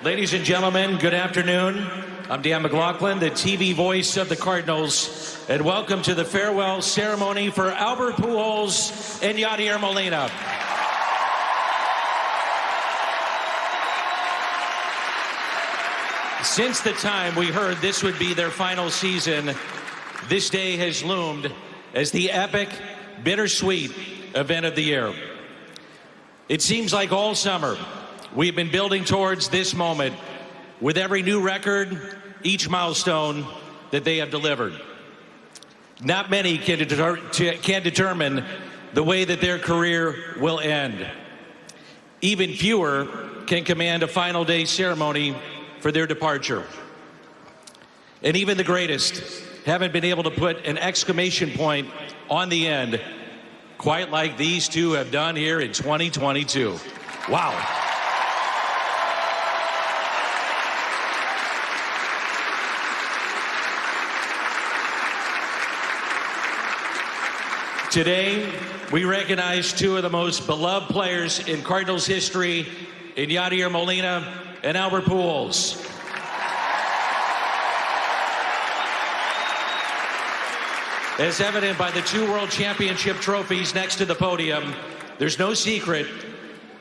Ladies and gentlemen, good afternoon. I'm Dan McLaughlin, the TV voice of the Cardinals, and welcome to the farewell ceremony for Albert Pujols and Yadier Molina. Since the time we heard this would be their final season, this day has loomed as the epic, bittersweet event of the year. It seems like all summer, we've been building towards this moment with every new record, each milestone that they have delivered. Not many can determine the way that their career will end. Even fewer can command a final day ceremony for their departure. And even the greatest haven't been able to put an exclamation point on the end quite like these two have done here in 2022. Wow. Today, we recognize two of the most beloved players in Cardinals history in Yadier Molina and Albert Pujols. As evident by the 2 World Championship trophies next to the podium, there's no secret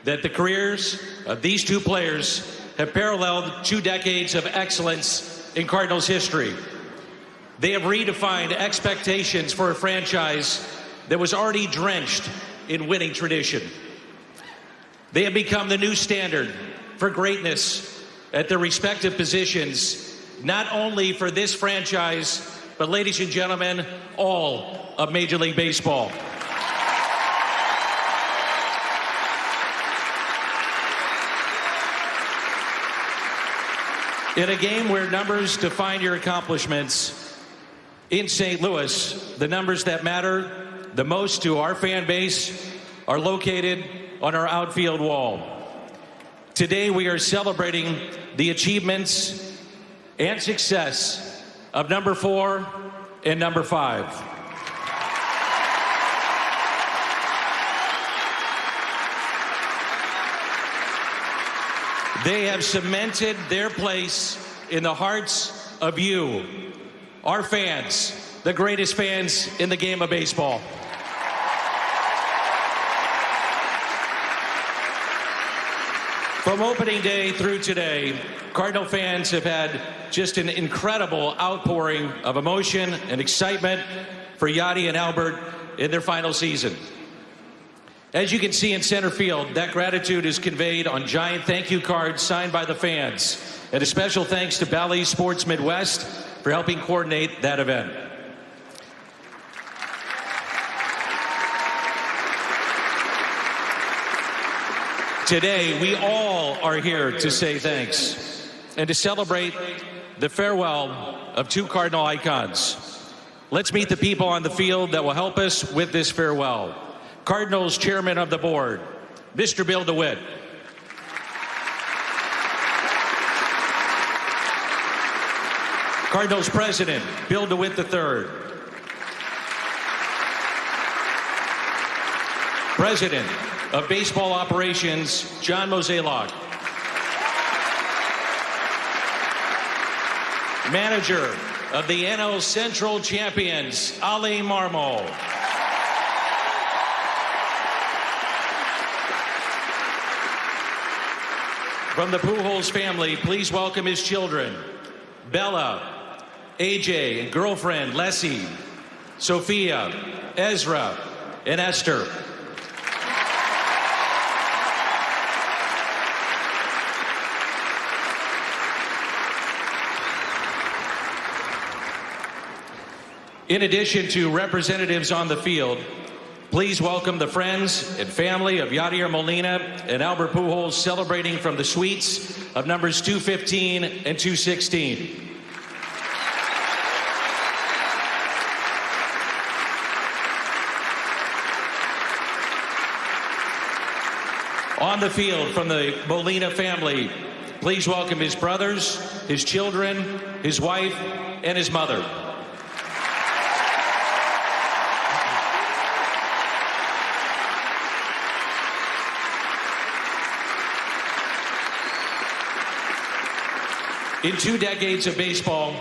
that the careers of these two players have paralleled 2 decades of excellence in Cardinals history. They have redefined expectations for a franchise that was already drenched in winning tradition. They have become the new standard for greatness at their respective positions, not only for this franchise, but ladies and gentlemen, all of Major League Baseball. In a game where numbers define your accomplishments, in St. Louis, the numbers that matter the most to our fan base are located on our outfield wall. Today, we are celebrating the achievements and success of number 4 and number 5. They have cemented their place in the hearts of you, our fans, the greatest fans in the game of baseball. From opening day through today, Cardinal fans have had just an incredible outpouring of emotion and excitement for Yadi and Albert in their final season. As you can see in center field, that gratitude is conveyed on giant thank you cards signed by the fans. And a special thanks to Bally's Sports Midwest for helping coordinate that event. Today, we all are here to say thanks and to celebrate the farewell of 2 Cardinal icons. Let's meet the people on the field that will help us with this farewell. Cardinals Chairman of the Board, Mr. Bill DeWitt. Cardinals President, Bill DeWitt III. President of Baseball Operations, John Mozeliak. Manager of the NL Central Champions, Ali Marmol. From the Pujols family, please welcome his children, Bella, AJ, and girlfriend, Leslie, Sophia, Ezra, and Esther. In addition to representatives on the field, please welcome the friends and family of Yadier Molina and Albert Pujols celebrating from the suites of numbers 215 and 216. On the field from the Molina family, please welcome his brothers, his children, his wife, and his mother. In 2 decades of baseball,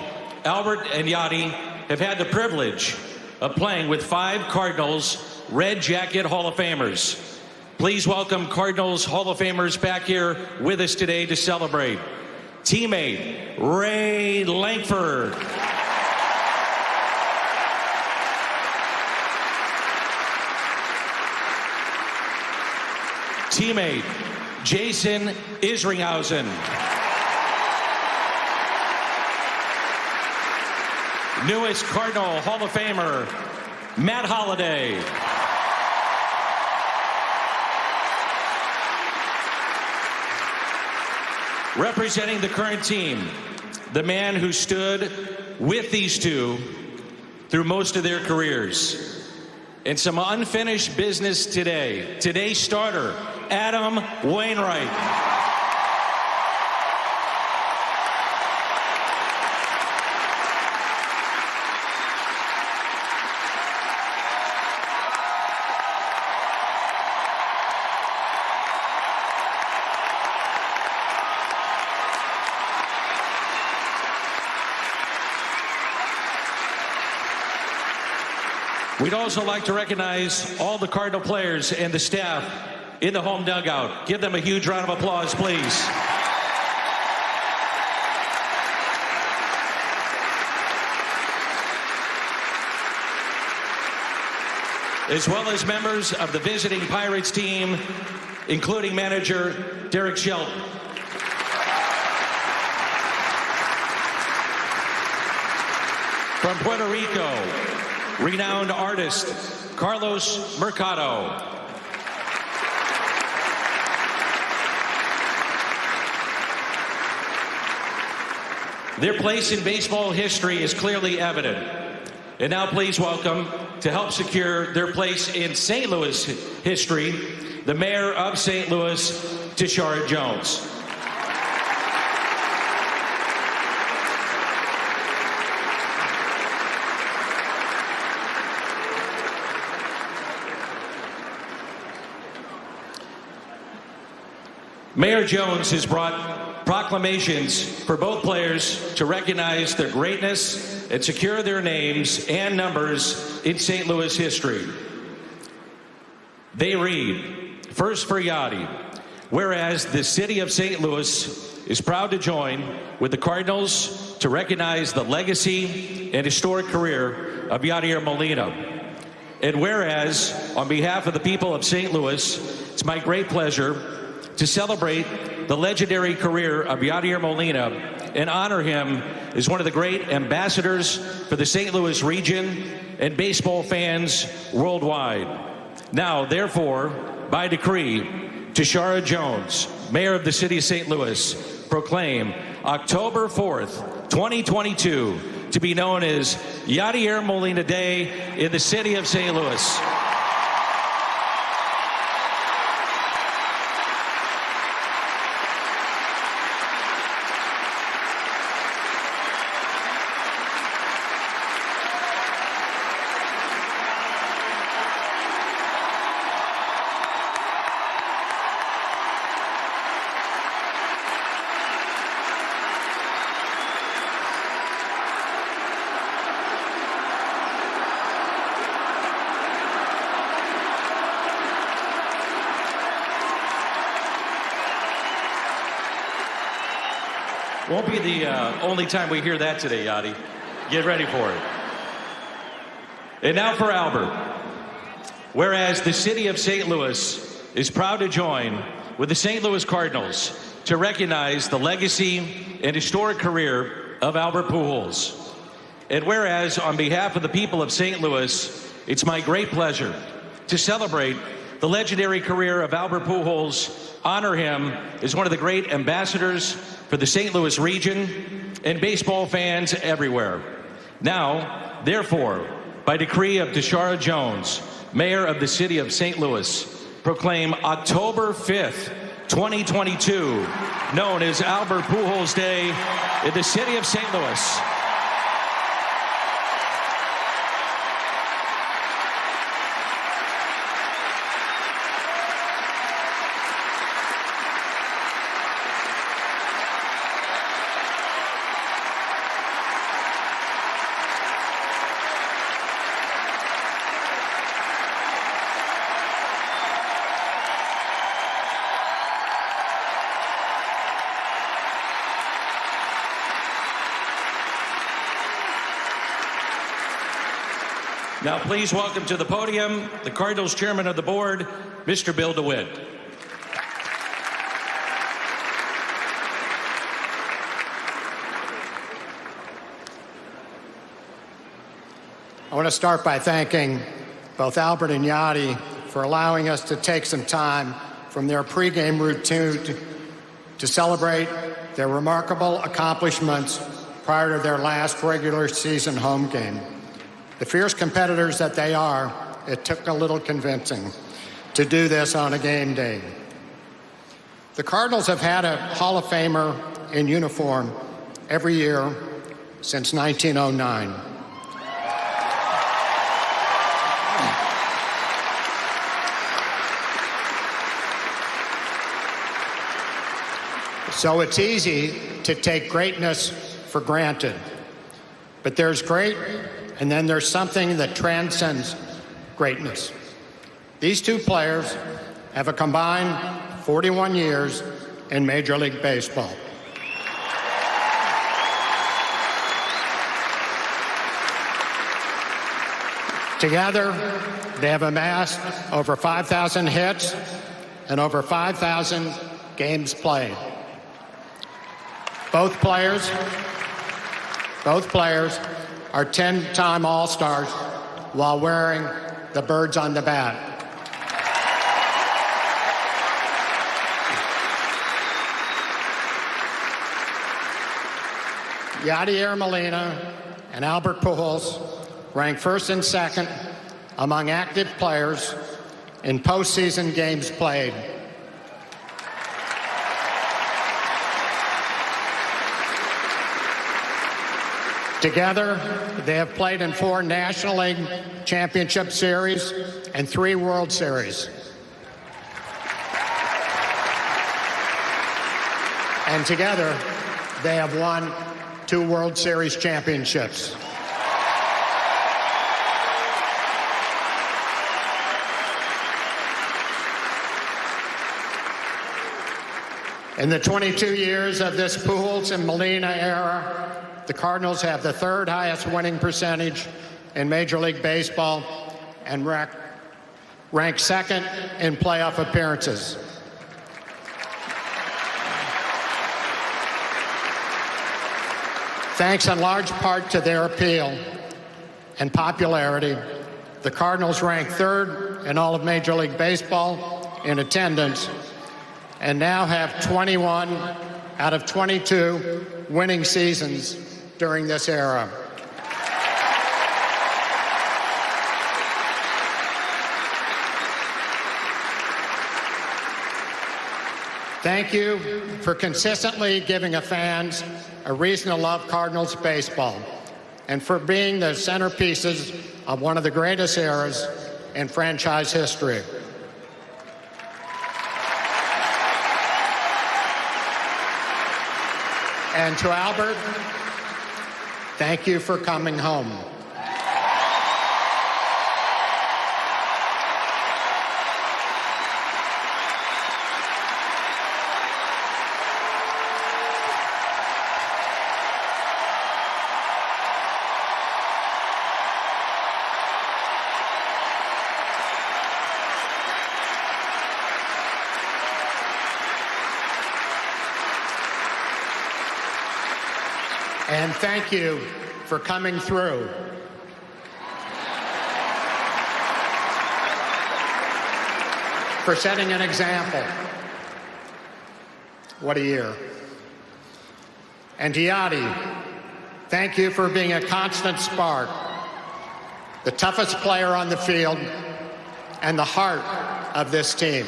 Albert and Yadi have had the privilege of playing with 5 Cardinals Red Jacket Hall of Famers. Please welcome Cardinals Hall of Famers back here with us today to celebrate. Teammate Ray Lankford. Teammate Jason Isringhausen. Newest Cardinal Hall of Famer, Matt Holliday. Representing the current team, the man who stood with these two through most of their careers. And some unfinished business today. Today's starter, Adam Wainwright. We'd also like to recognize all the Cardinal players and the staff in the home dugout. Give them a huge round of applause, please. As well as members of the visiting Pirates team, including manager Derek Shelton. From Puerto Rico, renowned artist Carlos Mercado. Their place in baseball history is clearly evident. And now please welcome, to help secure their place in St. Louis history, the mayor of St. Louis, Tashara Jones. Mayor Jones has brought proclamations for both players to recognize their greatness and secure their names and numbers in St. Louis history. They read, first for Yadi, whereas the city of St. Louis is proud to join with the Cardinals to recognize the legacy and historic career of Yadier Molina. And whereas, on behalf of the people of St. Louis, it's my great pleasure to celebrate the legendary career of Yadier Molina and honor him as one of the great ambassadors for the St. Louis region and baseball fans worldwide. Now, therefore, by decree, Tashara Jones, mayor of the city of St. Louis, proclaim October 4th, 2022 to be known as Yadier Molina Day in the city of St. Louis. Won't be the only time we hear that today, Yadi. Get ready for it. And now for Albert. Whereas the city of St. Louis is proud to join with the St. Louis Cardinals to recognize the legacy and historic career of Albert Pujols. And whereas, on behalf of the people of St. Louis, it's my great pleasure to celebrate the legendary career of Albert Pujols, honor him as one of the great ambassadors for the St. Louis region and baseball fans everywhere. Now, therefore, by decree of Tashara Jones, mayor of the city of St. Louis, proclaim October 5th, 2022, known as Albert Pujols Day in the city of St. Louis. Now, please welcome to the podium the Cardinals chairman of the board, Mr. Bill DeWitt. I want to start by thanking both Albert and Yadi for allowing us to take some time from their pregame routine to celebrate their remarkable accomplishments prior to their last regular season home game. The fierce competitors that they are, it took a little convincing to do this on a game day. The Cardinals have had a Hall of Famer in uniform every year since 1909. So it's easy to take greatness for granted. But there's great, and then there's something that transcends greatness. These two players have a combined 41 years in Major League Baseball. Together, they have amassed over 5,000 hits and over 5,000 games played. Both players are 10-time All-Stars while wearing the birds on the bat. Yadier Molina and Albert Pujols rank first and second among active players in postseason games played. Together, they have played in 4 National League Championship Series and 3 World Series. And together, they have won 2 World Series championships. In the 22 years of this Pujols and Molina era, the Cardinals have the 3rd highest winning percentage in Major League Baseball and rank 2nd in playoff appearances. Thanks in large part to their appeal and popularity, the Cardinals rank 3rd in all of Major League Baseball in attendance and now have 21 out of 22 winning seasons during this era. Thank you for consistently giving fans a reason to love Cardinals baseball and for being the centerpieces of one of the greatest eras in franchise history. And to Albert, thank you for coming home. And thank you for coming through. For setting an example. What a year. And to Yadi, thank you for being a constant spark, the toughest player on the field, and the heart of this team.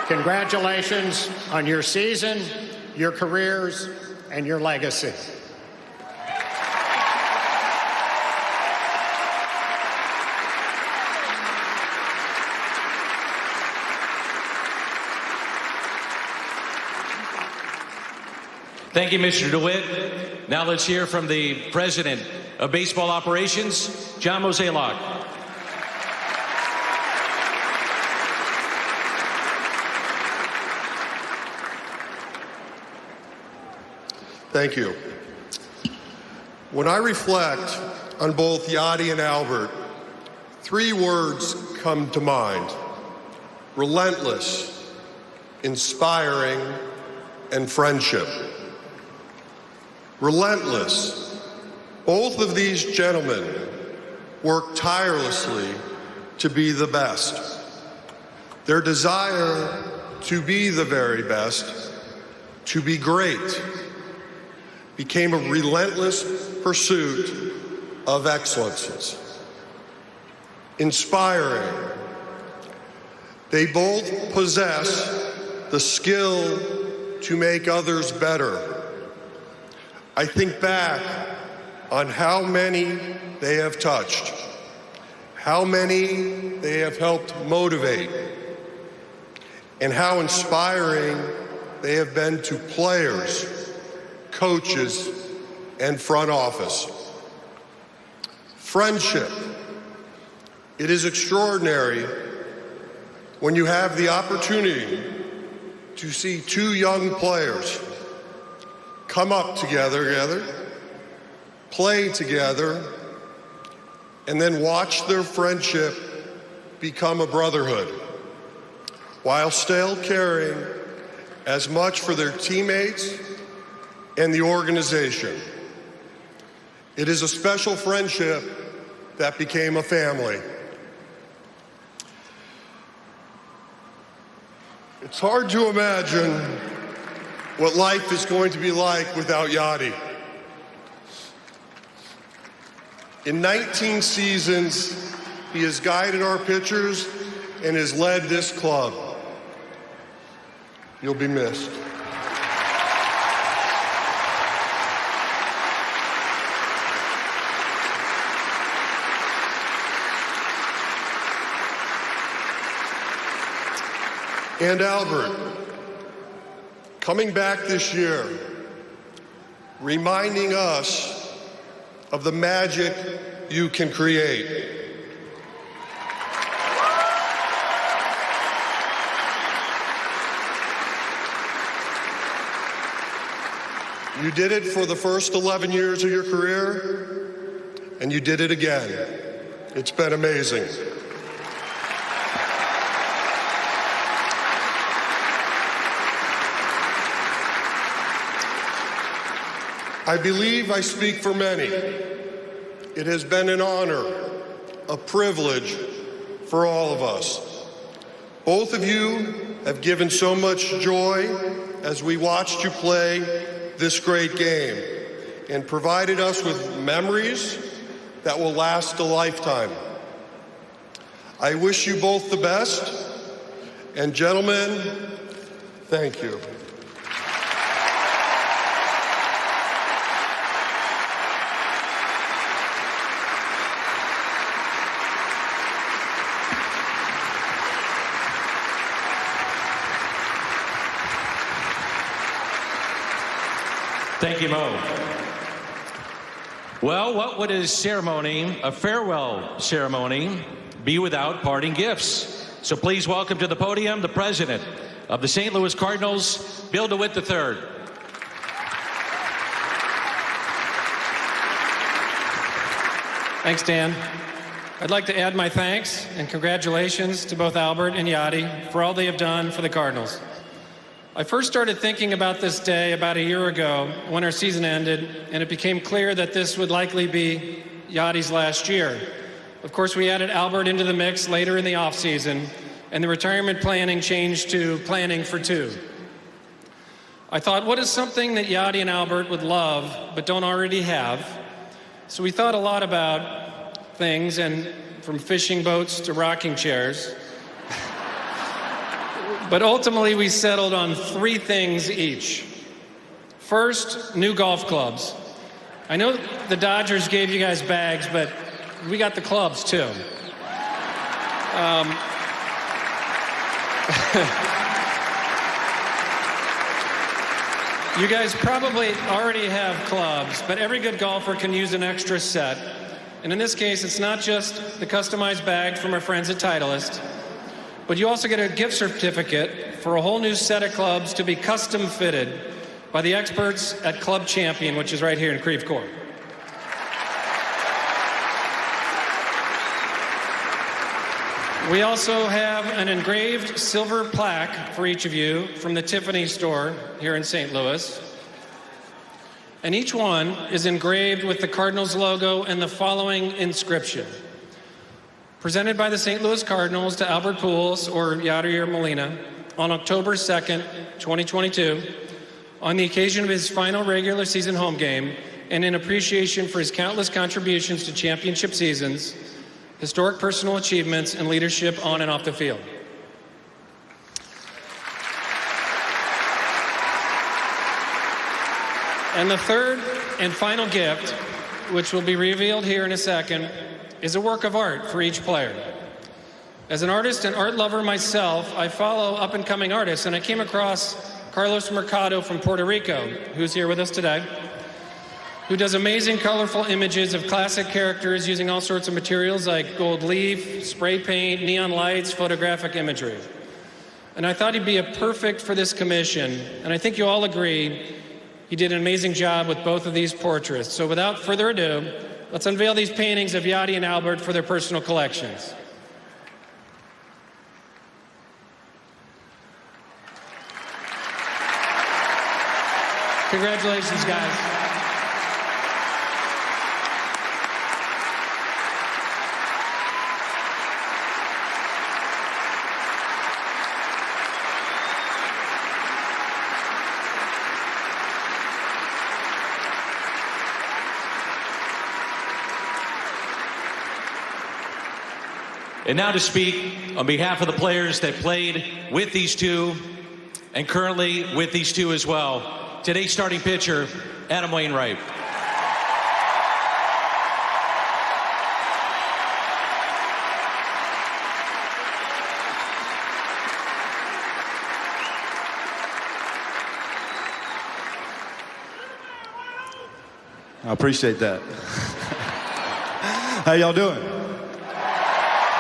Congratulations on your season, your careers, and your legacy. Thank you, Mr. DeWitt. Now let's hear from the President of Baseball Operations, John Mozeliak. Thank you. When I reflect on both Yadi and Albert, three words come to mind: relentless, inspiring, and friendship. Relentless. Both of these gentlemen work tirelessly to be the best. Their desire to be the very best, to be great, became a relentless pursuit of excellence. Inspiring. They both possess the skill to make others better. I think back on how many they have touched, how many they have helped motivate, and how inspiring they have been to players, coaches, and front office. Friendship. It is extraordinary when you have the opportunity to see two young players come up together, play together, and then watch their friendship become a brotherhood, while still caring as much for their teammates and the organization. It is a special friendship that became a family. It's hard to imagine what life is going to be like without Yadi. In 19 seasons, he has guided our pitchers and has led this club. You'll be missed. And Albert, coming back this year, reminding us of the magic you can create. You did it for the first 11 years of your career, and you did it again. It's been amazing. I believe I speak for many. It has been an honor, a privilege for all of us. Both of you have given so much joy as we watched you play this great game and provided us with memories that will last a lifetime. I wish you both the best, and gentlemen, thank you. Thank you, Mo. Well, what would a ceremony, a farewell ceremony, be without parting gifts? So please welcome to the podium the president of the St. Louis Cardinals, Bill DeWitt III. Thanks, Dan. I'd like to add my thanks and congratulations to both Albert and Yadi for all they have done for the Cardinals. I first started thinking about this day about a year ago when our season ended, and it became clear that this would likely be Yadi's last year. Of course, we added Albert into the mix later in the offseason, and the retirement planning changed to planning for two. I thought, what is something that Yadi and Albert would love but don't already have? So we thought a lot about things, and from fishing boats to rocking chairs. But ultimately, we settled on three things each. First, new golf clubs. I know the Dodgers gave you guys bags, but we got the clubs too. You guys probably already have clubs, but every good golfer can use an extra set. And in this case, it's not just the customized bag from our friends at Titleist, but you also get a gift certificate for a whole new set of clubs to be custom fitted by the experts at Club Champion, which is right here in Creve Coeur. We also have an engraved silver plaque for each of you from the Tiffany store here in St. Louis. And each one is engraved with the Cardinals logo and the following inscription. Presented by the St. Louis Cardinals to Albert Pujols or Yadier Molina on October 2nd, 2022, on the occasion of his final regular season home game and in appreciation for his countless contributions to championship seasons, historic personal achievements, and leadership on and off the field. And the third and final gift, which will be revealed here in a second, is a work of art for each player. As an artist and art lover myself, I follow up-and-coming artists, and I came across Carlos Mercado from Puerto Rico, who's here with us today, who does amazing colorful images of classic characters using all sorts of materials like gold leaf, spray paint, neon lights, photographic imagery. And I thought he'd be perfect for this commission, and I think you all agree he did an amazing job with both of these portraits. So without further ado, let's unveil these paintings of Yadi and Albert for their personal collections. Congratulations, guys. And now to speak on behalf of the players that played with these two and currently with these two as well, today's starting pitcher, Adam Wainwright. I appreciate that. How y'all doing?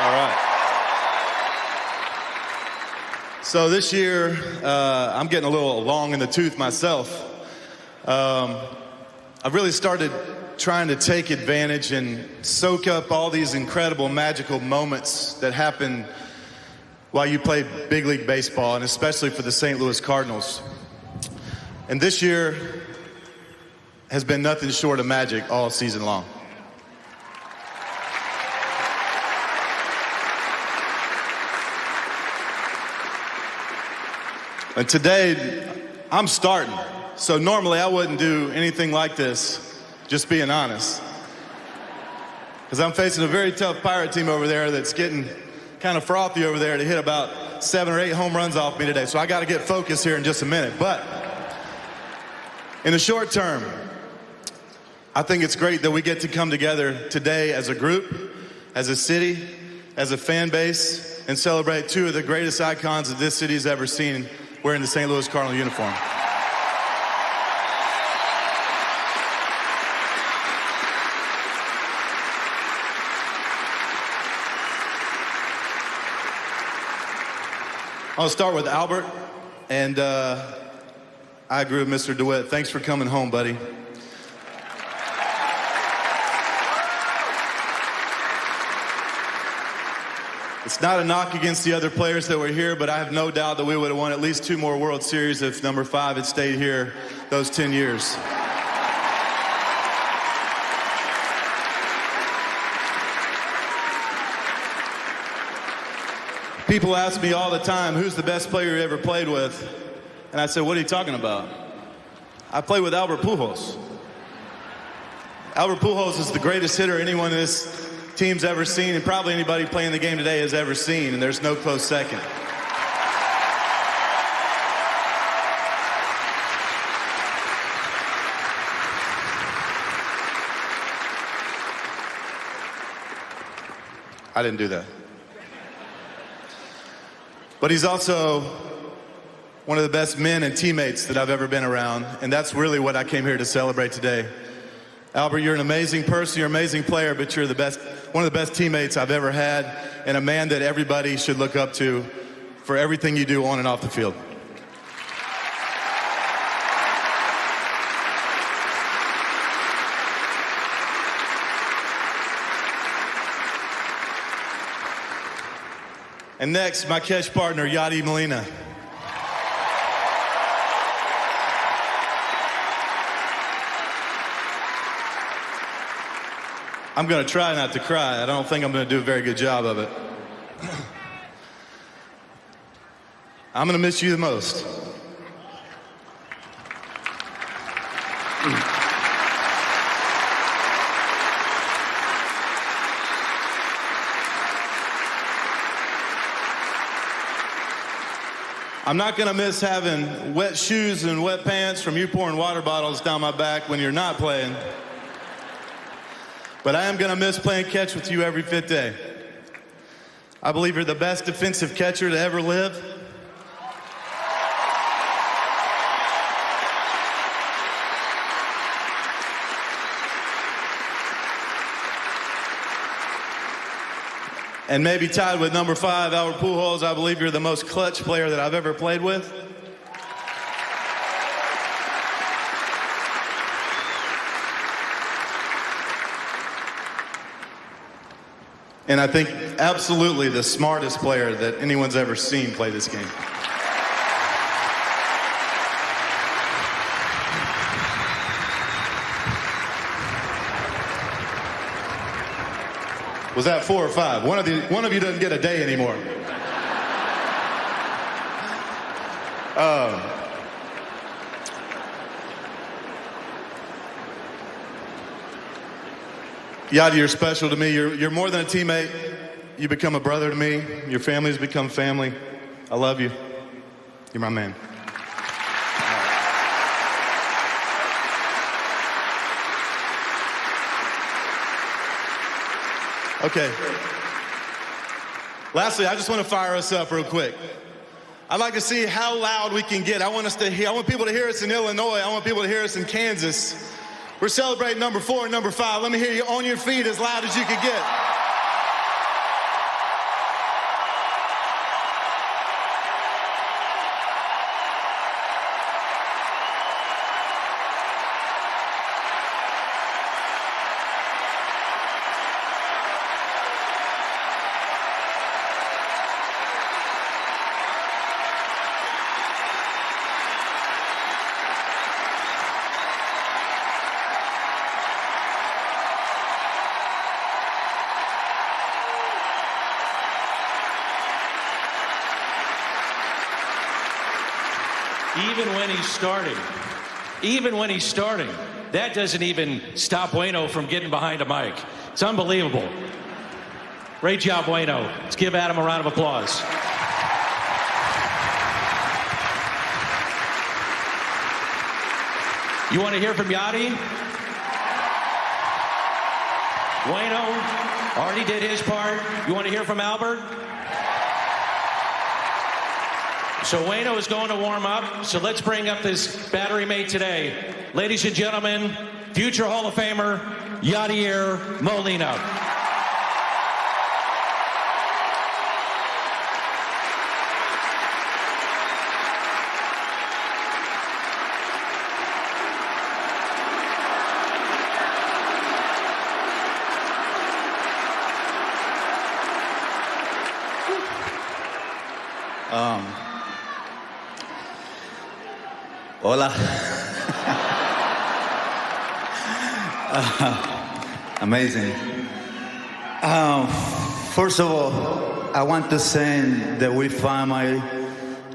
All right. So this year, I'm getting a little long in the tooth myself. I've really started trying to take advantage and soak up all these incredible, magical moments that happen while you play big league baseball, and especially for the St. Louis Cardinals. And this year has been nothing short of magic all season long. And today, I'm starting. So normally I wouldn't do anything like this, just being honest. Because I'm facing a very tough Pirate team over there that's getting kind of frothy over there to hit about 7 or 8 home runs off me today. So I got to get focused here in just a minute. But in the short term, I think it's great that we get to come together today as a group, as a city, as a fan base, and celebrate two of the greatest icons that this city's ever seen wearing the St. Louis Cardinal uniform. I'll start with Albert, and I agree with Mr. DeWitt. Thanks for coming home, buddy. It's not a knock against the other players that were here, but I have no doubt that we would have won at least 2 more World Series if number 5 had stayed here those 10 years. People ask me all the time, who's the best player you ever played with? And I said, what are you talking about? I played with Albert Pujols. Albert Pujols is the greatest hitter anyone in this team's ever seen, and probably anybody playing the game today has ever seen, and there's no close second. I didn't do that. But he's also one of the best men and teammates that I've ever been around, and that's really what I came here to celebrate today. Albert, you're an amazing person, you're an amazing player, but you're one of the best teammates I've ever had, and a man that everybody should look up to for everything you do on and off the field. And next, my catch partner, Yadier Molina. I'm going to try not to cry. I don't think I'm going to do a very good job of it. I'm going to miss you the most. I'm not going to miss having wet shoes and wet pants from you pouring water bottles down my back when you're not playing. But I am going to miss playing catch with you every 5th day. I believe you're the best defensive catcher to ever live. And maybe tied with number 5, Albert Pujols, I believe you're the most clutch player that I've ever played with. And I think absolutely the smartest player that anyone's ever seen play this game. Was that 4 or 5? One of you doesn't get a day anymore. Yadi, you're special to me. You're more than a teammate. You become a brother to me. Your family's become family. I love you. You're my man. Okay. Lastly, I just want to fire us up real quick. I'd like to see how loud we can get. I want people to hear us in Illinois. I want people to hear us in Kansas. We're celebrating number 4 and number 5. Let me hear you on your feet as loud as you can get. Even when he's starting, that doesn't even stop Waino from getting behind a mic. It's unbelievable. Great job, Waino. Let's give Adam a round of applause. You want to hear from Yadi? Waino already did his part. You want to hear from Albert? So Waino is going to warm up. So let's bring up this battery mate today. Ladies and gentlemen, future Hall of Famer, Yadier Molina. Hola. Amazing. First of all, I want to thank the We family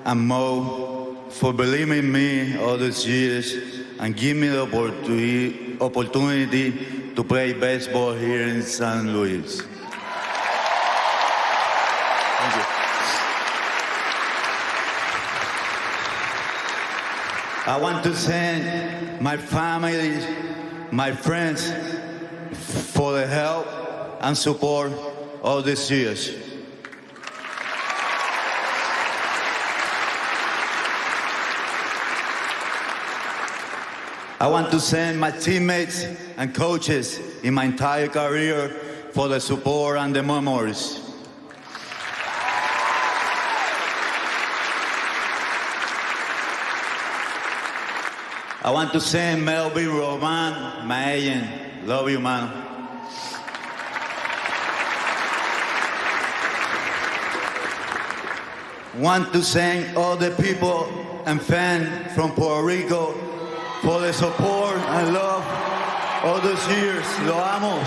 and Mo for believing in me all these years and give me the opportunity to play baseball here in St. Louis. Thank you. I want to thank my family, my friends for the help and support all these years. I want to thank my teammates and coaches in my entire career for the support and the memories. I want to thank Melvin Roman, my agent. Love you, man. Want to thank all the people and fans from Puerto Rico for the support and love all those years. Lo amo.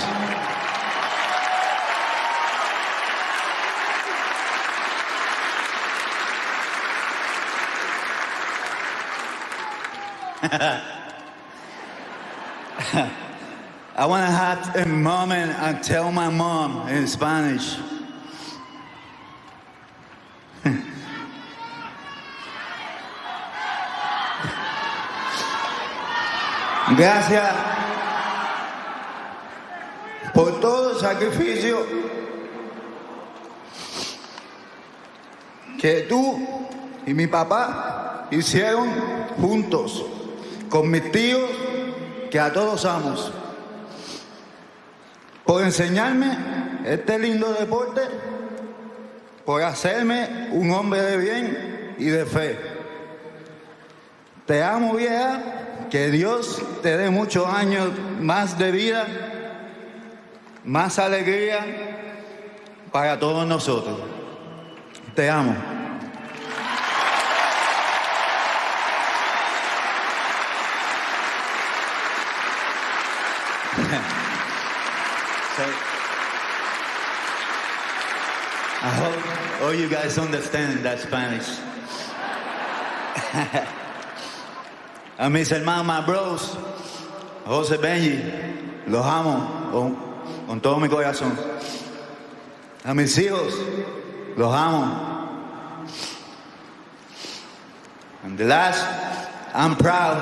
I want to have a moment and tell my mom in Spanish. Gracias por todo el sacrificio que tú y mi papá hicieron juntos con mis tíos que a todos amos, por enseñarme este lindo deporte, por hacerme un hombre de bien y de fe. Te amo, vieja, que Dios te dé muchos años más de vida, más alegría para todos nosotros. Te amo. I hope all you guys understand that Spanish. A mis hermanos, my bros, José, Benji, los amo con todo mi corazón. A mis hijos, los amo. And the last, I'm proud,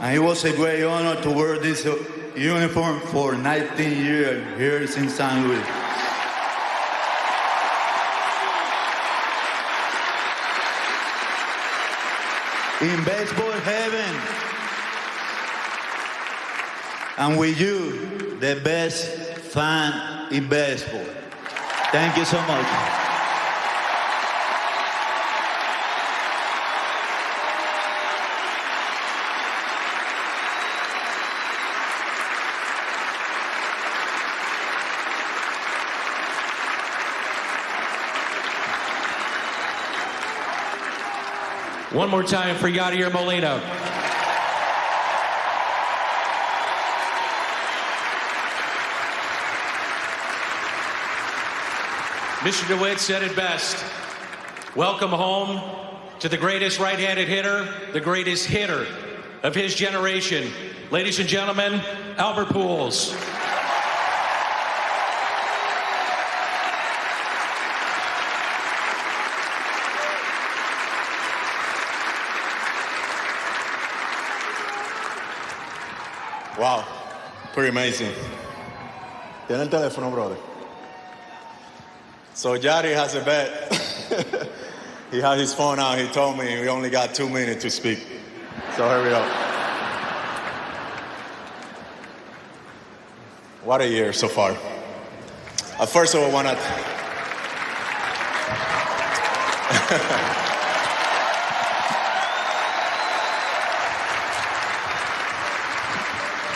and it was a great honor to wear this uniform for 19 years here in San Luis. In baseball heaven, and with you, the best fan in baseball. Thank you so much. One more time for Yadier Molina. Mr. DeWitt said it best. Welcome home to the greatest right-handed hitter, the greatest hitter of his generation. Ladies and gentlemen, Albert Pujols. Wow, pretty amazing. Tiene el teléfono, brother. So Yadi has a bet. He had his phone out. He told me we only got 2 minutes to speak. So hurry up. What a year so far. First of all, I want to...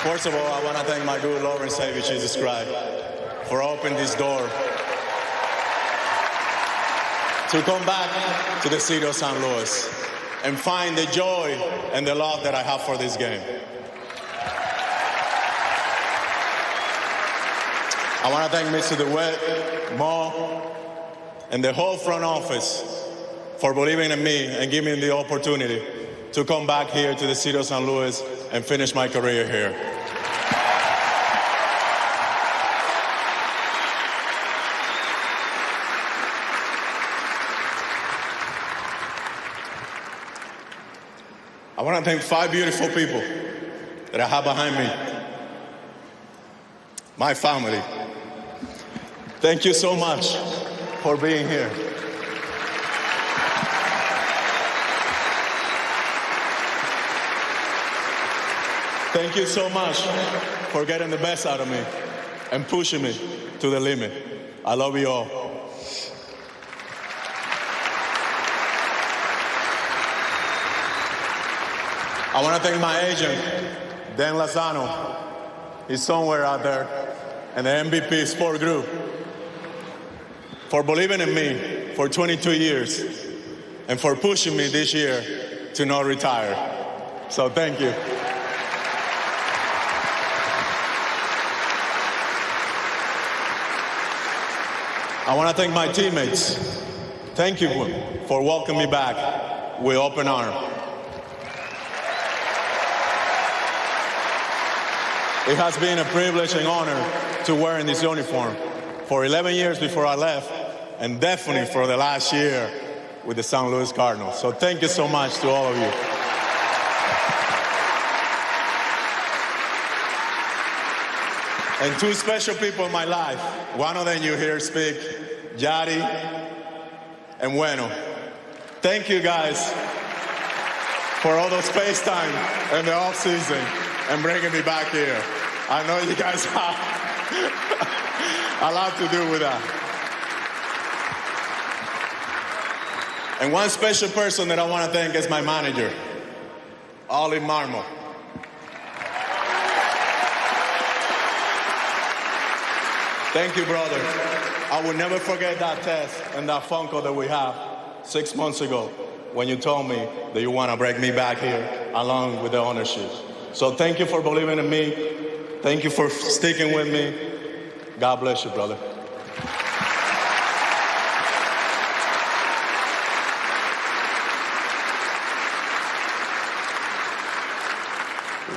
First of all, I want to thank my good Lord and Savior, Jesus Christ, for opening this door to come back to the city of St. Louis and find the joy and the love that I have for this game. I want to thank Mr. DeWitt, Mo, and the whole front office for believing in me and giving me the opportunity to come back here to the city of St. Louis and finish my career here. I want to thank 5 beautiful people that I have behind me. My family. Thank you so much for being here. Thank you so much for getting the best out of me and pushing me to the limit. I love you all. I want to thank my agent, Dan Lozano. He's somewhere out there, and the MVP Sport Group, for believing in me for 22 years and for pushing me this year to not retire. So thank you. I want to thank my teammates. Thank you for welcoming me back with open arms. It has been a privilege and honor to wear in this uniform for 11 years before I left, and definitely for the last year with the St. Louis Cardinals. So thank you so much to all of you. And two special people in my life. One of them you hear speak, Yadier and Bueno. Thank you guys for all the space time in the off season and bringing me back here. I know you guys have a lot to do with that. And one special person that I want to thank is my manager, Olive Marmo. Thank you, brother. I will never forget that test and that phone call that we had 6 months ago when you told me that you want to bring me back here along with the ownership. So thank you for believing in me. Thank you for sticking with me. God bless you, brother.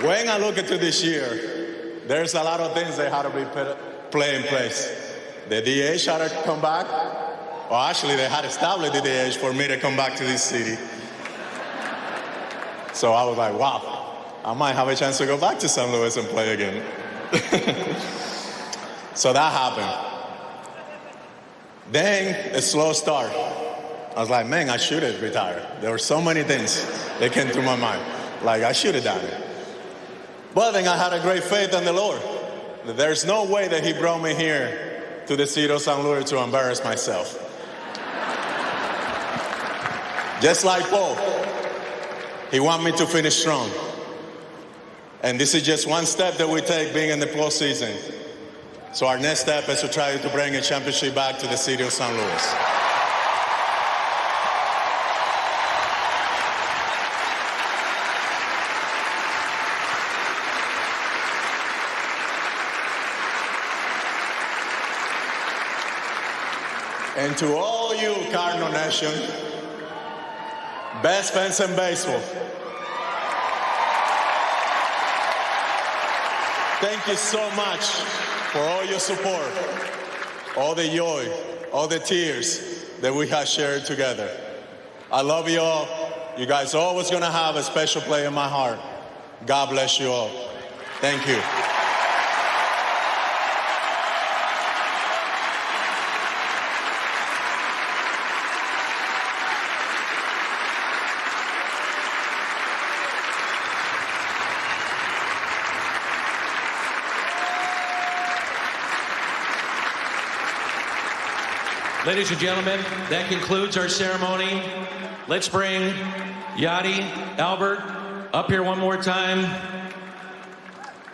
When I look into this year, there's a lot of things that had to be put in place. The DH had to come back, or actually they had established the DH for me to come back to this city. So I was like, wow, I might have a chance to go back to St. Louis and play again. So that happened. Then a slow start. I was like, man, I should have retired. There were so many things that came through my mind. Like, I should have done it. But then I had a great faith in the Lord. There's no way that he brought me here to the city of St. Louis to embarrass myself. Just like Paul, he wants me to finish strong. And this is just one step that we take being in the postseason. So our next step is to try to bring a championship back to the city of St. Louis. And to all you Cardinal Nation, best fans in baseball, thank you so much for all your support, all the joy, all the tears that we have shared together. I love you all. You guys are always going to have a special place in my heart. God bless you all. Thank you. Ladies and gentlemen, that concludes our ceremony. Let's bring Yadi, Albert, up here one more time.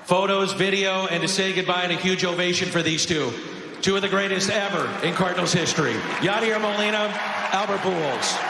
Photos, video, and to say goodbye and a huge ovation for these two. Two of the greatest ever in Cardinals history. Yadier Molina, Albert Pujols.